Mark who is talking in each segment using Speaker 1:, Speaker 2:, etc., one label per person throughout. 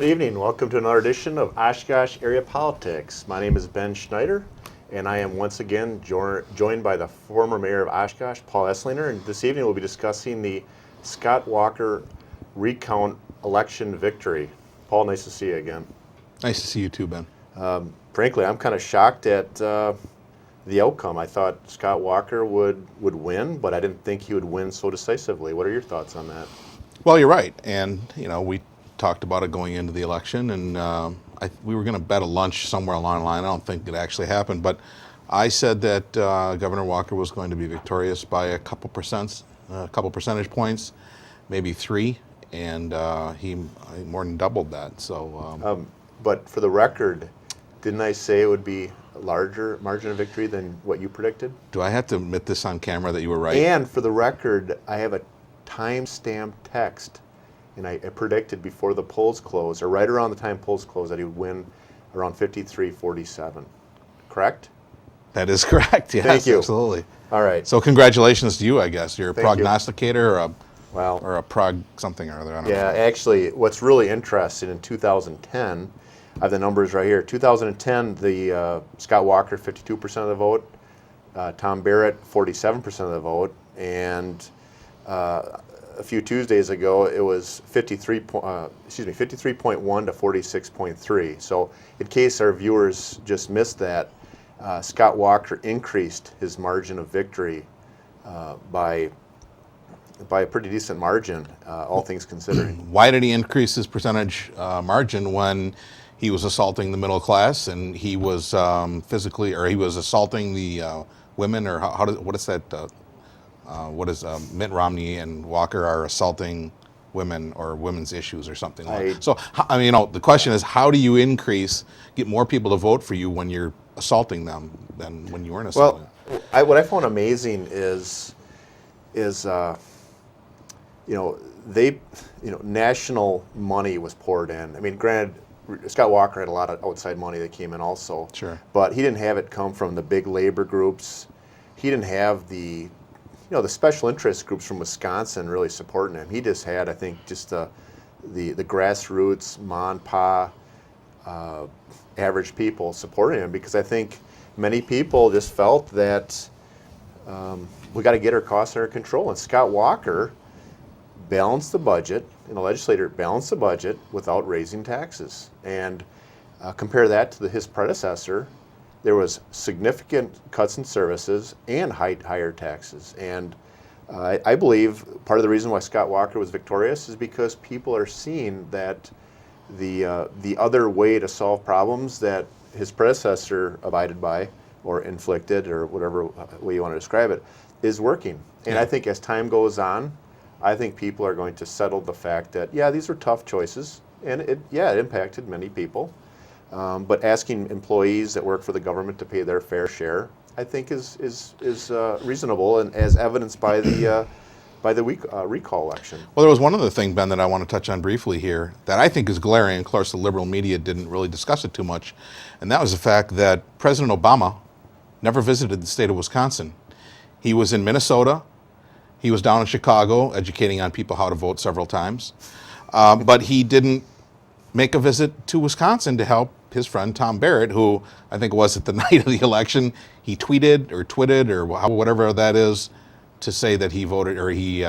Speaker 1: Good evening. Welcome to another edition of Oshkosh Area Politics. My name is Ben Schneider, and I am once again joined by the former mayor of Oshkosh, Paul Esslinger. And this evening we'll be discussing the Scott Walker recount election victory. Paul, nice to see you again.
Speaker 2: Nice to see you too, Ben.
Speaker 1: Frankly, I'm kind of shocked at the outcome. I thought Scott Walker would win, but I didn't think he would win so decisively. What are your thoughts on that?
Speaker 2: Well, you're right, and we talked about it going into the election, and we were going to bet a lunch somewhere along the line. I don't think it actually happened, but I said that Governor Walker was going to be victorious by a couple percentage points, maybe 3, and he more than doubled that. So,
Speaker 1: But for the record, didn't I say it would be a larger margin of victory than what you predicted?
Speaker 2: do I have to admit this on camera that you were right?
Speaker 1: And for the record, I have a timestamp text, and I predicted before the polls closed, or right around the time polls closed, that he would win around 53-47. Correct?
Speaker 2: That is correct. Yes,
Speaker 1: Thank you.
Speaker 2: Absolutely.
Speaker 1: All right.
Speaker 2: So, congratulations to you, I guess. You're a
Speaker 1: Thank you.
Speaker 2: prognosticator
Speaker 1: Well,
Speaker 2: or a prog something or other. I don't know.
Speaker 1: yeah, actually, what's really interesting in 2010, I have the numbers right here. 2010, the Scott Walker, 52% of the vote. Tom Barrett, 47% of the vote. And a few Tuesdays ago, it was 53.1 to 46.3. So, in case our viewers just missed that, Scott Walker increased his margin of victory by a pretty decent margin, all things considered.
Speaker 2: Why did he increase his percentage margin when he was assaulting the middle class and he was he was assaulting the women, or what is that? What is Mitt Romney and Walker are assaulting women or women's issues or something like that. So, I mean, the question is, how do you get more people to vote for you when you're assaulting them than when you weren't assaulting them?
Speaker 1: Well, what I found amazing is national money was poured in. I mean, granted, Scott Walker had a lot of outside money that came in also.
Speaker 2: Sure.
Speaker 1: But he didn't have it come from the big labor groups. He didn't have the special interest groups from Wisconsin really supporting him. He just had, I think, just the grassroots, ma and pa, average people supporting him, because I think many people just felt that we got to get our costs under control. And Scott Walker balanced the budget, and the legislature balanced the budget without raising taxes. And compare that to his predecessor, there was significant cuts in services and higher taxes. And I believe part of the reason why Scott Walker was victorious is because people are seeing that the other way to solve problems that his predecessor abided by or inflicted, or whatever way you want to describe it, is working. And I think as time goes on, I think people are going to settle the fact that, these are tough choices, and it impacted many people. But asking employees that work for the government to pay their fair share, I think, is reasonable, and as evidenced by the recall election.
Speaker 2: Well, there was one other thing, Ben, that I want to touch on briefly here that I think is glaring. Of course, the liberal media didn't really discuss it too much, and that was the fact that President Obama never visited the state of Wisconsin. He was in Minnesota. He was down in Chicago educating on people how to vote several times, but he didn't make a visit to Wisconsin to help his friend Tom Barrett, who I think was at the night of the election, he tweeted or twitted or whatever that is, to say that he voted, or he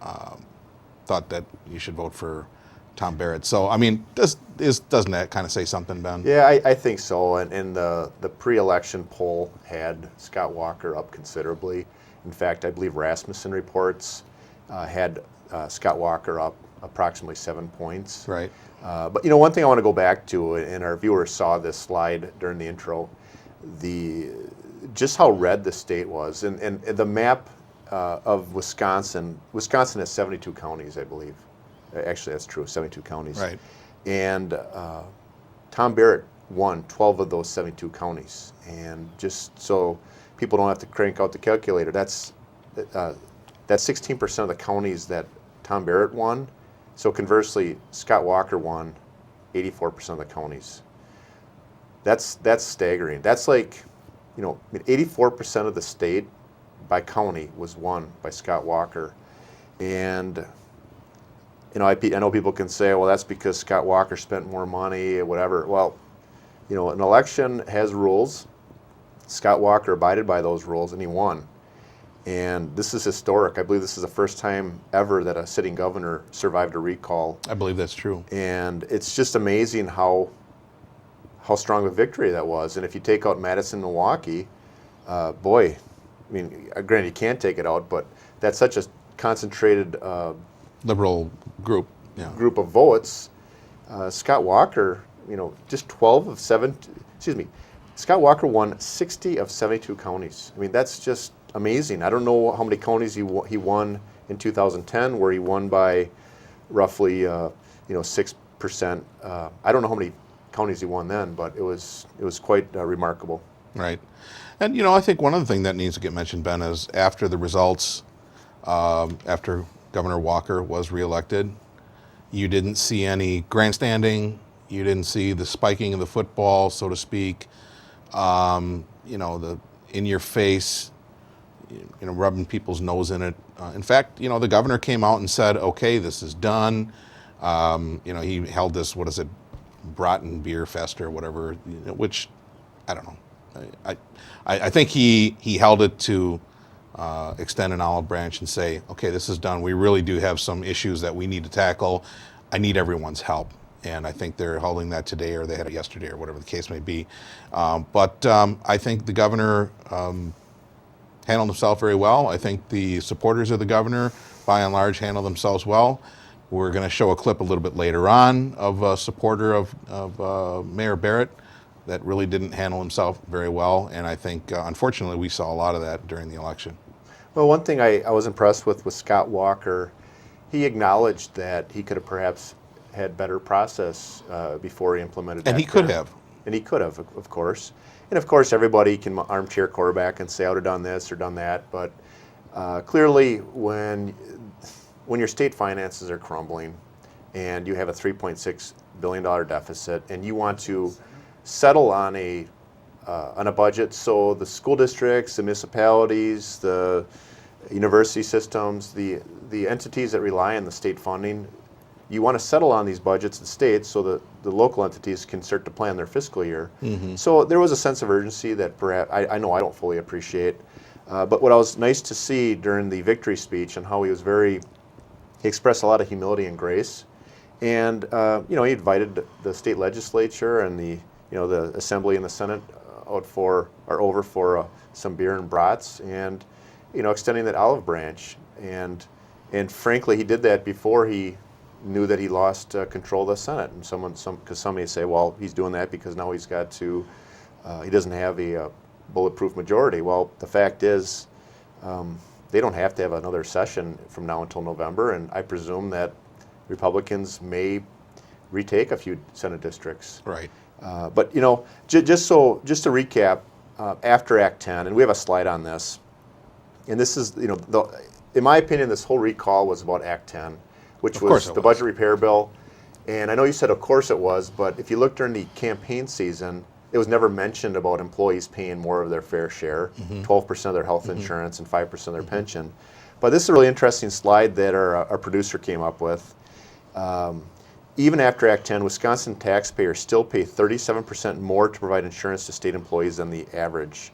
Speaker 2: thought that you should vote for Tom Barrett. So, I mean, doesn't that kind of say something, Ben?
Speaker 1: Yeah, I think so. And the pre-election poll had Scott Walker up considerably. In fact, I believe Rasmussen reports had Scott Walker up approximately 7 points.
Speaker 2: Right.
Speaker 1: But one thing I want to go back to, and our viewers saw this slide during the intro, just how red the state was, and the map of Wisconsin. Wisconsin has 72 counties, I believe. Actually, that's true, 72 counties.
Speaker 2: Right.
Speaker 1: And Tom Barrett won 12 of those 72 counties. And just so people don't have to crank out the calculator, that's 16% of the counties that Tom Barrett won. So conversely, Scott Walker won 84% of the counties. That's staggering. That's like, 84% of the state by county was won by Scott Walker. And I know people can say, well, that's because Scott Walker spent more money or whatever. Well, an election has rules. Scott Walker abided by those rules, and he won. And this is historic. I believe this is the first time ever that a sitting governor survived a recall.
Speaker 2: I believe that's true.
Speaker 1: And it's just amazing how strong a victory that was. And if you take out Madison, Milwaukee, boy, I mean, granted you can't take it out, but that's such a concentrated
Speaker 2: Liberal group. Yeah.
Speaker 1: group of votes. Scott Walker, just 12 of 7. Excuse me. Scott Walker won 60 of 72 counties. I mean, that's just amazing. I don't know how many counties he won in 2010, where he won by roughly 6%. I don't know how many counties he won then, but it was quite remarkable.
Speaker 2: Right. And, I think one other thing that needs to get mentioned, Ben, is after the results, after Governor Walker was reelected, you didn't see any grandstanding. You didn't see the spiking of the football, so to speak. The in your face, rubbing people's nose in it. In fact, the governor came out and said, okay, this is done. He held this, what is it, Broughton Beer Fest or whatever, which, I don't know. I think he held it to extend an olive branch and say, okay, this is done. We really do have some issues that we need to tackle. I need everyone's help. And I think they're holding that today, or they had it yesterday, or whatever the case may be. But I think the governor handled himself very well. I think the supporters of the governor, by and large, handled themselves well. We're going to show a clip a little bit later on of a supporter of Mayor Barrett that really didn't handle himself very well. And I think, unfortunately, we saw a lot of that during the election.
Speaker 1: Well, one thing I was impressed with Scott Walker, he acknowledged that he could have perhaps had better process before he implemented that.
Speaker 2: And he could have.
Speaker 1: And he could have, of course. And of course, everybody can armchair quarterback and say, I would have done this or done that. But clearly, when your state finances are crumbling and you have a $3.6 billion deficit and you want to settle on a budget so the school districts, the municipalities, the university systems, the entities that rely on the state funding, you want to settle on these budgets in states so that the local entities can start to plan their fiscal year. Mm-hmm. So there was a sense of urgency that perhaps, I know I don't fully appreciate, but what I was nice to see during the victory speech and how he expressed a lot of humility and grace. And, he invited the state legislature and the assembly and the Senate over for some beer and brats and, extending that olive branch. And frankly, he did that before he knew that he lost control of the Senate. And because somebody say, well, he's doing that because now he's got to, he doesn't have a bulletproof majority. Well, the fact is, they don't have to have another session from now until November, and I presume that Republicans may retake a few Senate districts.
Speaker 2: Right.
Speaker 1: But just to recap, after Act 10, and we have a slide on this, and this is in my opinion, this whole recall was about Act 10. Which was the budget repair bill. And I know you said, of course it was, but if you look during the campaign season, it was never mentioned about employees paying more of their fair share, 12% of their health insurance and 5% of their pension. But this is a really interesting slide that our producer came up with. Even after Act 10, Wisconsin taxpayers still pay 37% more to provide insurance to state employees than the average.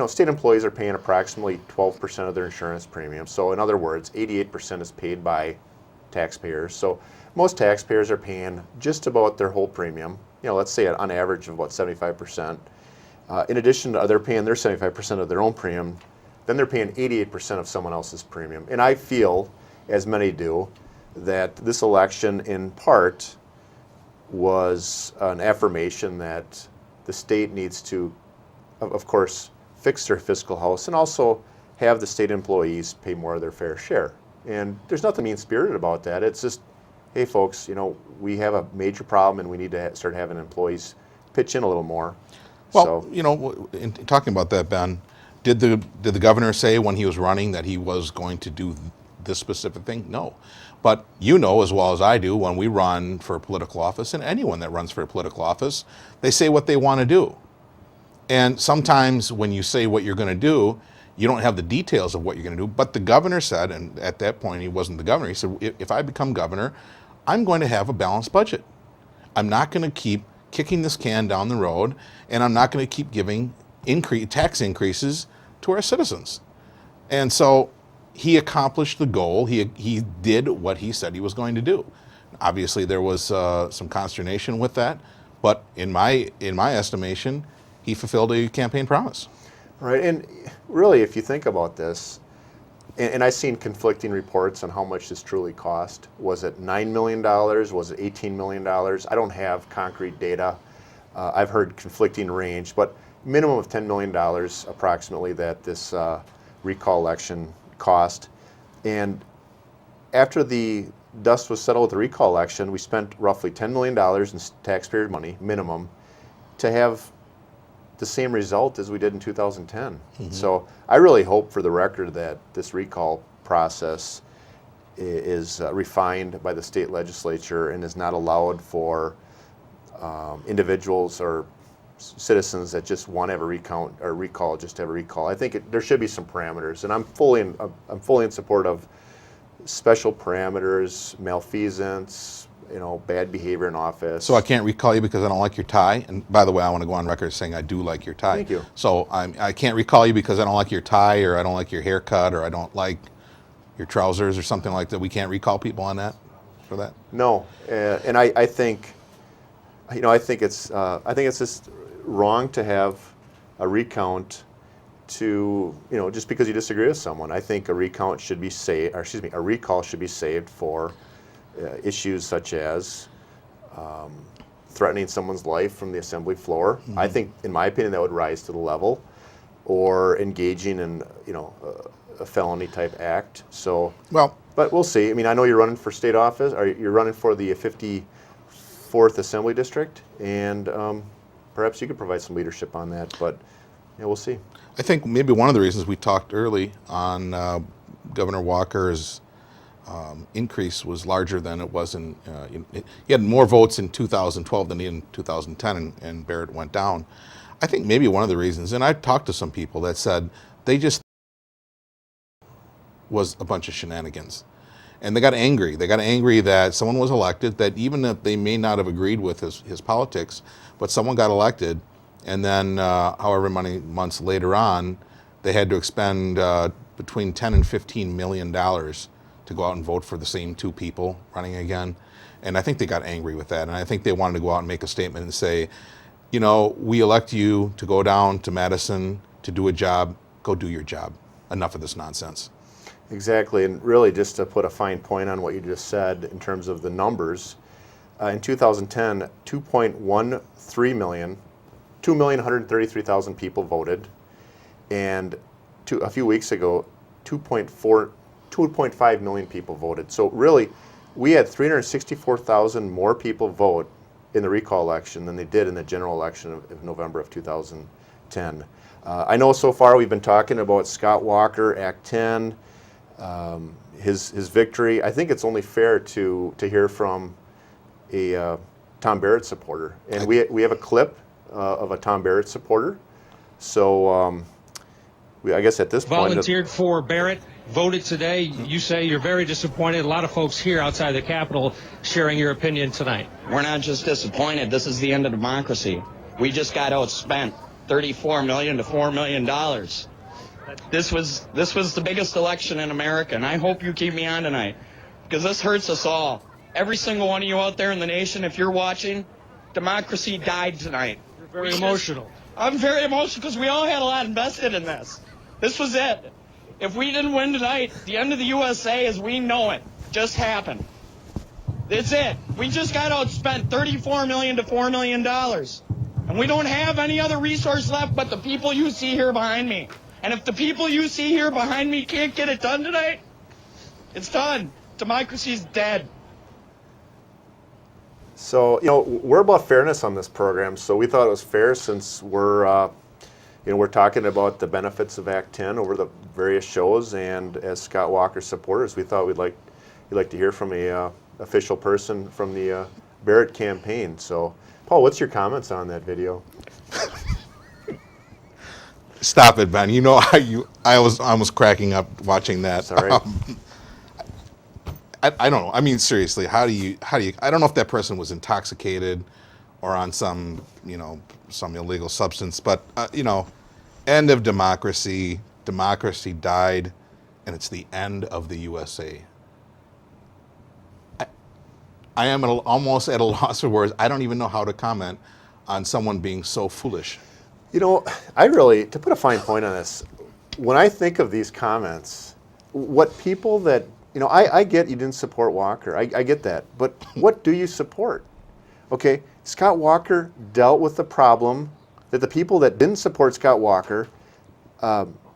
Speaker 1: State employees are paying approximately 12% of their insurance premium. So in other words, 88% is paid by taxpayers. So most taxpayers are paying just about their whole premium. Let's say on average of about 75%. In addition to they're paying their 75% of their own premium, then they're paying 88% of someone else's premium. And I feel, as many do, that this election in part was an affirmation that the state needs to, of course, fix their fiscal house and also have the state employees pay more of their fair share. And there's nothing mean-spirited about that. It's just, hey folks, we have a major problem and we need to start having employees pitch in a little more.
Speaker 2: Well, in talking about that, Ben, did the governor say when he was running that he was going to do this specific thing? No. But as well as I do, when we run for a political office, and anyone that runs for a political office, they say what they want to do. And sometimes when you say what you're going to do, You don't have the details of what you're going to do. But the governor said, and at that point he wasn't the governor, he said, if I become governor, I'm going to have a balanced budget. I'm not going to keep kicking this can down the road, and I'm not going to keep giving tax increases to our citizens. And so he accomplished the goal. He did what he said he was going to do. Obviously, there was some consternation with that, but in my estimation, he fulfilled a campaign promise.
Speaker 1: Right, and really, if you think about this, and I've seen conflicting reports on how much this truly cost. Was it $9 million? Was it $18 million? I don't have concrete data. I've heard conflicting range, but minimum of $10 million approximately that this recall election cost. And after the dust was settled with the recall election, we spent roughly $10 million in taxpayer money, minimum, to have the same result as we did in 2010. Mm-hmm. So I really hope for the record that this recall process is refined by the state legislature and is not allowed for individuals or citizens that just want to have a recount or recall, just to have a recall. I think there should be some parameters, and I'm fully in support of special parameters, malfeasance, bad behavior in office.
Speaker 2: So I can't recall you because I don't like your tie. And by the way, I want to go on record saying I do like your tie.
Speaker 1: Thank you.
Speaker 2: So I can't recall you because I don't like your tie, or I don't like your haircut, or I don't like your trousers, or something like that. We can't recall people on that for that.
Speaker 1: No, and I think, I think it's just wrong to have a recount to just because you disagree with someone. I think a recount should be a recall should be saved for issues such as threatening someone's life from the assembly floor. Mm-hmm. I think, in my opinion, that would rise to the level, or engaging in a felony type act. So,
Speaker 2: well,
Speaker 1: but we'll see. I mean, I know you're running for state office, or you're running for the 54th Assembly District, and perhaps you could provide some leadership on that. But we'll see.
Speaker 2: I think maybe one of the reasons we talked early on Governor Walker's increase was larger than it was in. He had more votes in 2012 than he had in 2010, and Barrett went down. I think maybe one of the reasons, and I talked to some people that said they just was a bunch of shenanigans, and they got angry. They got angry that someone was elected, that even if they may not have agreed with his politics, but someone got elected, and then however many months later on, they had to expend between $10 and $15 million to go out and vote for the same two people running again. And I think they got angry with that. And I think they wanted to go out and make a statement and say, we elect you to go down to Madison to do a job. Go do your job. Enough of this nonsense.
Speaker 1: Exactly. And really, just to put a fine point on what you just said in terms of the numbers, in 2010, 2.13 million, 2,133,000 people voted. And a few weeks ago, 2.5 million people voted. So really, we had 364,000 more people vote in the recall election than they did in the general election of November of 2010. I know so far we've been talking about Scott Walker, Act 10, his victory. I think it's only fair to hear from a Tom Barrett supporter. And we have a clip of a Tom Barrett supporter. So I guess at this point...
Speaker 3: Volunteered for Barrett. Voted today. You say you're very disappointed. A lot of folks here outside the Capitol sharing your opinion tonight.
Speaker 4: We're not just disappointed. This is the end of democracy. We just got outspent $34 million to $4 million. This was the biggest election in America, and I hope you keep me on tonight because this hurts us all. Every single one of you out there in the nation, if you're watching, democracy died tonight.
Speaker 3: You're very emotional.
Speaker 4: I'm very emotional because we all had a lot invested in this. This was it. If we didn't win tonight, the end of the USA as we know it just happened. That's it. We just got outspent $34 million to $4 million. And we don't have any other resource left but the people you see here behind me. And if the people you see here behind me can't get it done tonight, it's done. Democracy's dead.
Speaker 1: So, we're about fairness on this program, so we thought it was fair since we're talking about the benefits of Act 10 over the various shows, and as Scott Walker supporters, we thought we'd like to hear from a official person from the Barrett campaign. So, Paul, what's your comments on that video?
Speaker 2: Stop it, Ben. You know, I was almost cracking up watching that.
Speaker 1: Sorry.
Speaker 2: I don't know. I mean, seriously, how do you? I don't know if that person was intoxicated or on some illegal substance, but end of democracy. Democracy died, and it's the end of the USA. I am almost at a loss for words. I don't even know how to comment on someone being so foolish.
Speaker 1: To put a fine point on this, when I think of these comments, what people that, I get you didn't support Walker. I get that. But what do you support? Okay, Scott Walker dealt with the problem that the people that didn't support Scott Walker,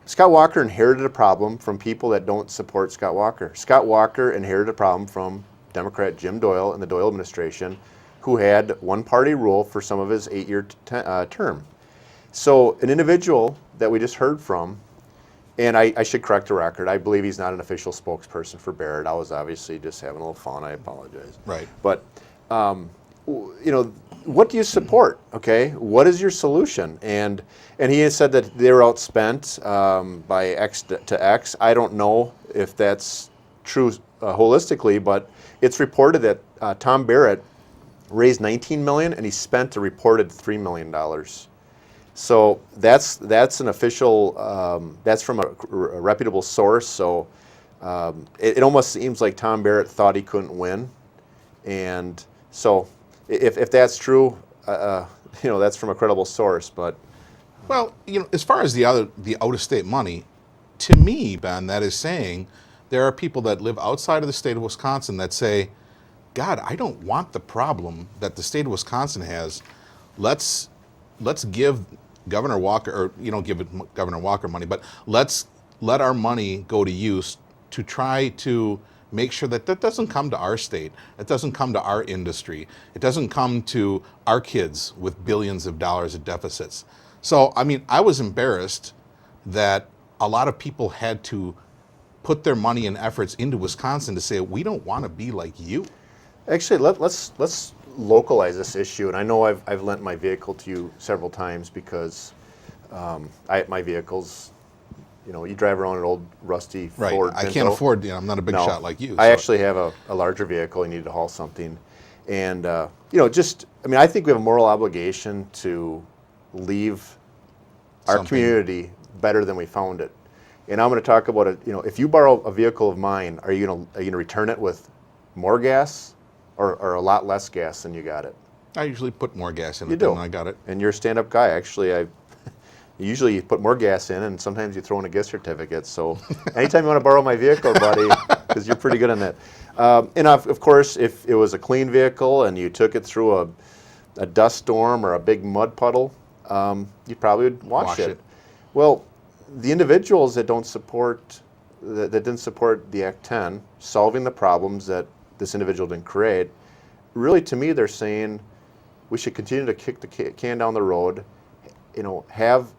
Speaker 1: Scott Walker inherited a problem from people that don't support Scott Walker. Scott Walker inherited a problem from Democrat Jim Doyle and the Doyle administration, who had one-party rule for some of his 8-year term. So an individual that we just heard from, and I should correct the record, I believe he's not an official spokesperson for Barrett. I was obviously just having a little fun. I apologize.
Speaker 2: Right.
Speaker 1: But, what do you support? Okay, what is your solution? And he has said that they were outspent by X to X. I don't know if that's true holistically, but it's reported that Tom Barrett raised $19 million and he spent a reported $3 million. So that's an official. That's from a reputable source. So it almost seems like Tom Barrett thought he couldn't win, and so if that's true, that's from a credible source. But
Speaker 2: well, as far as the out-of-state money, to me, Ben, that is saying there are people that live outside of the state of Wisconsin that say, God, I don't want the problem that the state of Wisconsin has. Let's give Governor Walker, or give Governor Walker money, but let our money go to use to try to make sure that doesn't come to our state, it doesn't come to our industry, it doesn't come to our kids with billions of dollars of deficits. So, I mean, I was embarrassed that a lot of people had to put their money and efforts into Wisconsin to say, we don't want to be like you.
Speaker 1: Actually, let's localize this issue. And I know I've lent my vehicle to you several times because my vehicle's, you drive around an old rusty Ford Pinto.
Speaker 2: I can't afford, I'm not a big shot like you.
Speaker 1: I actually have a larger vehicle. I need to haul something. And, I think we have a moral obligation to leave our community better than we found it. And I'm going to talk about it. If you borrow a vehicle of mine, are you going to return it with more gas or a lot less gas than you got it?
Speaker 2: I usually put more gas in
Speaker 1: You
Speaker 2: it
Speaker 1: do.
Speaker 2: than I got it.
Speaker 1: And you're a stand-up guy. Actually, usually you put more gas in, and sometimes you throw in a gift certificate. So anytime you want to borrow my vehicle, buddy, because you're pretty good on that. And of course, if it was a clean vehicle and you took it through a dust storm or a big mud puddle, you probably would wash it. Well, the individuals that didn't support the Act 10, solving the problems that this individual didn't create, really, to me, they're saying we should continue to kick the can down the road, have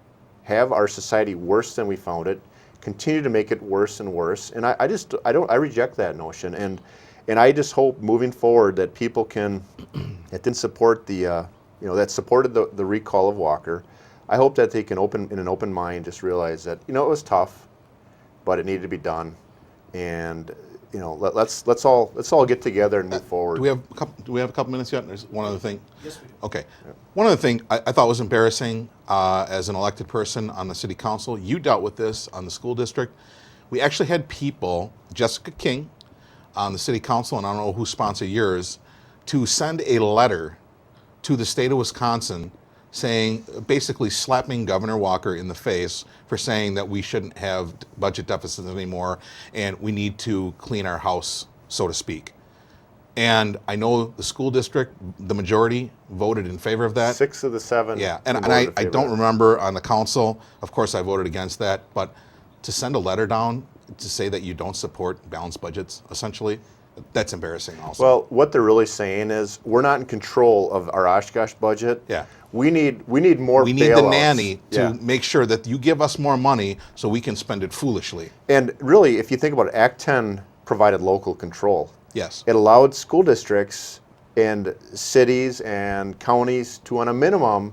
Speaker 1: our society worse than we found it, continue to make it worse and worse. And I reject that notion. And I just hope moving forward that people that didn't support that supported the recall of Walker, I hope that they can in an open mind just realize that, it was tough, but it needed to be done. And let's all get together and move forward.
Speaker 2: Do we have a couple minutes yet? There's one other thing.
Speaker 5: Yes, we do.
Speaker 2: Okay. Yeah. One other thing I thought was embarrassing as an elected person on the city council. You dealt with this on the school district. We actually had people, Jessica King, on the city council, and I don't know who sponsored yours, to send a letter to the state of Wisconsin saying, basically slapping Governor Walker in the face for saying that we shouldn't have budget deficits anymore and we need to clean our house, so to speak. And I know the school district, the majority, voted in favor of that.
Speaker 1: 6 of the 7.
Speaker 2: Yeah, and I don't remember on the council, of course I voted against that, but to send a letter down to say that you don't support balanced budgets, essentially, that's embarrassing also.
Speaker 1: Well, what they're really saying is we're not in control of our Oshkosh budget.
Speaker 2: Yeah.
Speaker 1: We need more bailouts.
Speaker 2: We need the nanny to make sure that you give us more money so we can spend it foolishly.
Speaker 1: And really, if you think about it, Act 10 provided local control.
Speaker 2: Yes.
Speaker 1: It allowed school districts and cities and counties to, on a minimum,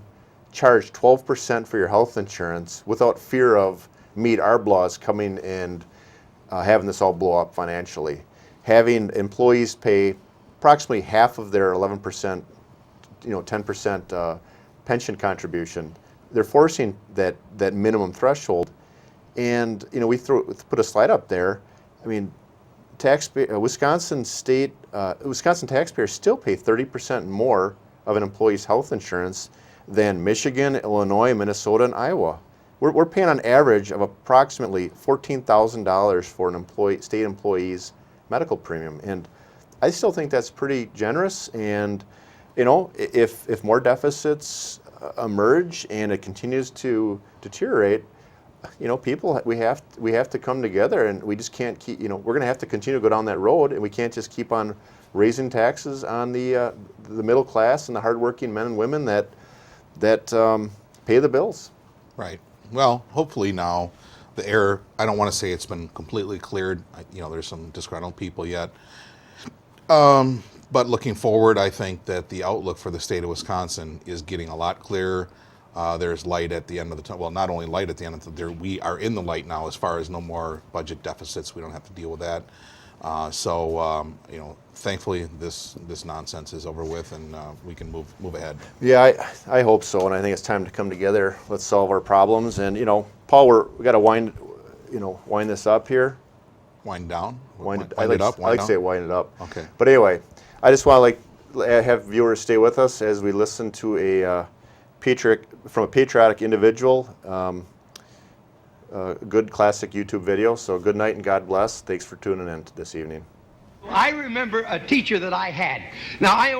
Speaker 1: charge 12% for your health insurance without fear of meet arb laws coming and having this all blow up financially. Having employees pay approximately half of their 11%, 10% pension contribution, they're forcing that minimum threshold. And we put a slide up there. I mean, Wisconsin taxpayers still pay 30% more of an employee's health insurance than Michigan, Illinois, Minnesota, and Iowa. We're paying on average of approximately $14,000 for an state employee's medical premium, and I still think that's pretty generous. And if more deficits emerge and it continues to deteriorate, people, we have to come together, and we just can't keep, we're going to have to continue to go down that road, and we can't just keep on raising taxes on the middle class and the hardworking men and women that pay the bills.
Speaker 2: Right. Well, hopefully now the air, I don't want to say it's been completely cleared. There's some disgruntled people yet. But looking forward, I think that the outlook for the state of Wisconsin is getting a lot clearer. There's light at the end of the tunnel. Well, not only light at the end of the we are in the light now as far as no more budget deficits. We don't have to deal with that. Thankfully this nonsense is over with, and we can move ahead.
Speaker 1: Yeah, I hope so, and I think it's time to come together. Let's solve our problems, and Paul, we got to wind this up here.
Speaker 2: Wind down.
Speaker 1: I like to say wind it up.
Speaker 2: Okay.
Speaker 1: But anyway, I just want to have viewers stay with us as we listen to a patriotic individual. Good classic YouTube video. So good night and God bless. Thanks for tuning in this evening.
Speaker 5: I remember a teacher that I had. Now, I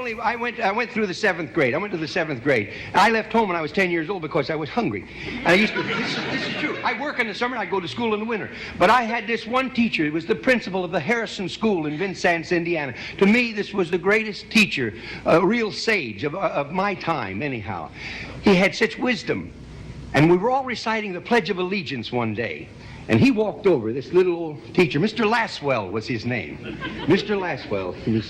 Speaker 5: went through the 7th grade. I went to the 7th grade. I left home when I was 10 years old because I was hungry. And I used to, this is true. I work in the summer and I go to school in the winter. But I had this one teacher. He was the principal of the Harrison School in Vincennes, Indiana. To me, this was the greatest teacher, a real sage of my time, anyhow. He had such wisdom. And we were all reciting the Pledge of Allegiance one day. And he walked over, this little old teacher, Mr. Laswell was his name. Mr. Laswell, and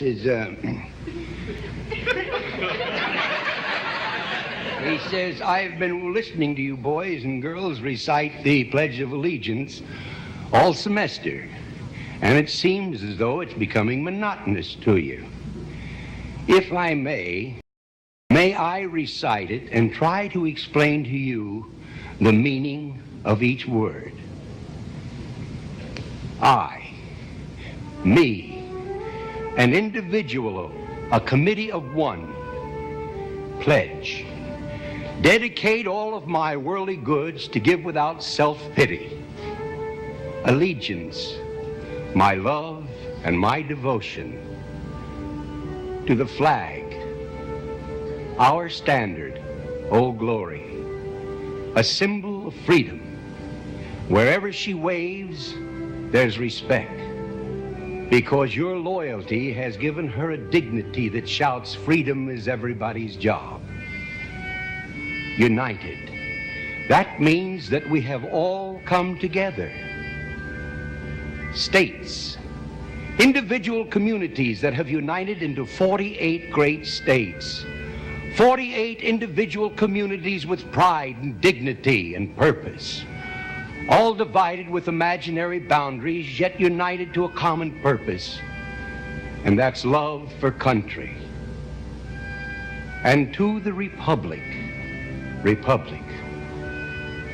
Speaker 5: he says, I've been listening to you boys and girls recite the Pledge of Allegiance all semester, and it seems as though it's becoming monotonous to you. If I may I recite it and try to explain to you the meaning of each word. I, me, an individual, a committee of one, pledge, dedicate all of my worldly goods to give without self-pity, allegiance, my love and my devotion to the flag, our standard, Old Glory, a symbol of freedom. Wherever she waves, there's respect, because your loyalty has given her a dignity that shouts freedom is everybody's job. United. That means that we have all come together. States, individual communities that have united into 48 great states. 48 individual communities with pride and dignity and purpose. All divided with imaginary boundaries, yet united to a common purpose, and that's love for country. And to the republic,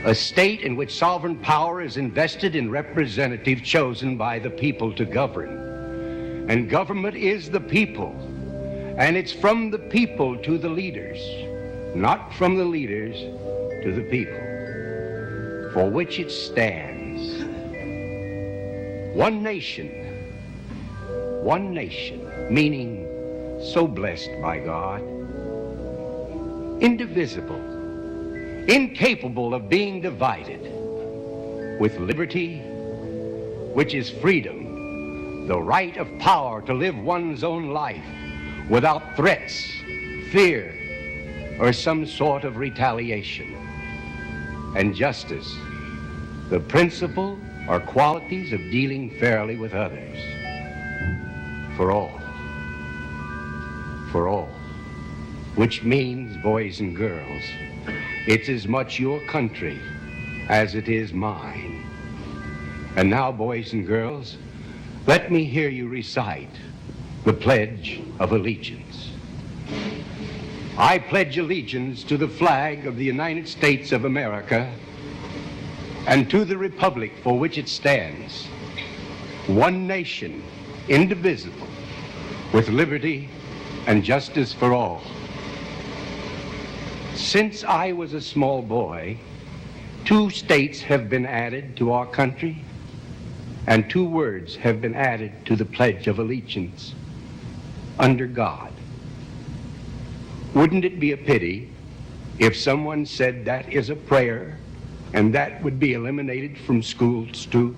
Speaker 5: a state in which sovereign power is invested in representatives chosen by the people to govern. And government is the people, and it's from the people to the leaders, not from the leaders to the people, for which it stands. One nation, meaning so blessed by God, indivisible, incapable of being divided, with liberty, which is freedom, the right of power to live one's own life without threats, fear, or some sort of retaliation. And justice, the principle or qualities of dealing fairly with others. For all, which means, boys and girls, It's as much your country as it is mine. And now, boys and girls, let me hear you recite the Pledge of Allegiance. I pledge allegiance to the flag of the United States of America and to the republic for which it stands, one nation, indivisible, with liberty and justice for all. Since I was a small boy, 2 states have been added to our country, and 2 words have been added to the Pledge of Allegiance: under God. Wouldn't it be a pity if someone said that is a prayer and that would be eliminated from schools too?